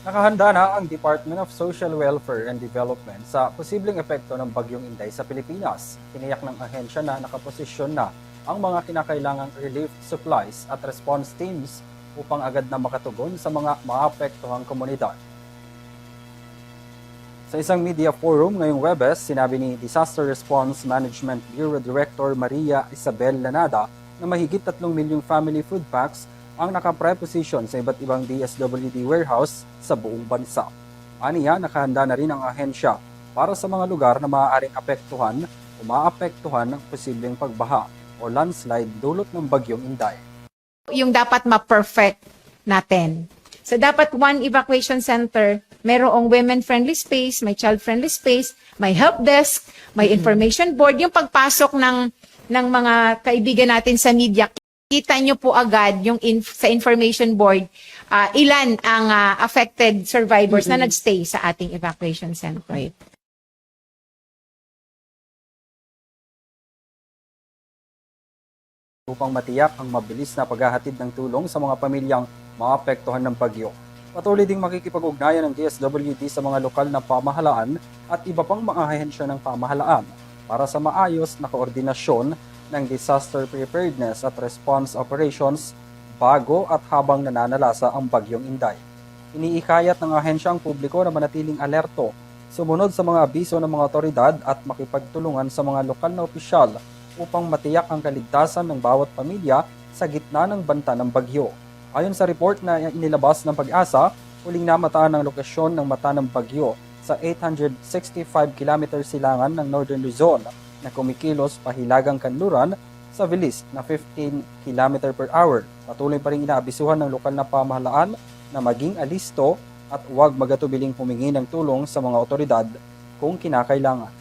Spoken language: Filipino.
Nakahanda na ang Department of Social Welfare and Development sa posibleng epekto ng Bagyong Inday sa Pilipinas. Tiniyak ng ahensya na nakaposisyon na ang mga kinakailangang relief supplies at response teams upang agad na makatugon sa mga maapektuhang komunidad. Sa isang media forum ngayong Webes, sinabi ni Disaster Response Management Bureau Director Maria Isabel Lanada na mahigit 3 milyong family food packs ang nakapreposition sa iba't ibang DSWD warehouse sa buong bansa. Aniya, nakahanda na rin ang ahensya para sa mga lugar na maaaring apektuhan o maapektuhan ng posibleng pagbaha o landslide dulot ng Bagyong Inday. Yung dapat ma-perfect natin. So dapat one evacuation center, merong women-friendly space, may child-friendly space, may help desk, may information board. Yung pagpasok ng mga kaibigan natin sa media, kita nyo po agad yung sa information board, ilan ang affected survivors na nagstay sa ating evacuation center. Upang matiyak ang mabilis na paghahatid ng tulong sa mga pamilyang maapektuhan ng bagyo. Patuloy ding makikipag-ugnayan ng DSWD sa mga lokal na pamahalaan at iba pang mga ahensya ng pamahalaan para sa maayos na koordinasyon ng disaster preparedness at response operations bago at habang nananalasa ang Bagyong Inday. Iniikayat ng ahensya ang publiko na manatiling alerto, sumunod sa mga abiso ng mga otoridad at makipagtulungan sa mga lokal na opisyal upang matiyak ang kaligtasan ng bawat pamilya sa gitna ng banta ng bagyo. Ayon sa report na inilabas ng Pag-asa, huling namataan ang lokasyon ng mata ng bagyo sa 865 km silangan ng Northern Luzon na kumikilos pahilagang kanluran sa bilis na 15 km per hour. Patuloy pa rin inaabisuhan ng lokal na pamahalaan na maging alisto at huwag magatubiling humingi ng tulong sa mga otoridad kung kinakailangan.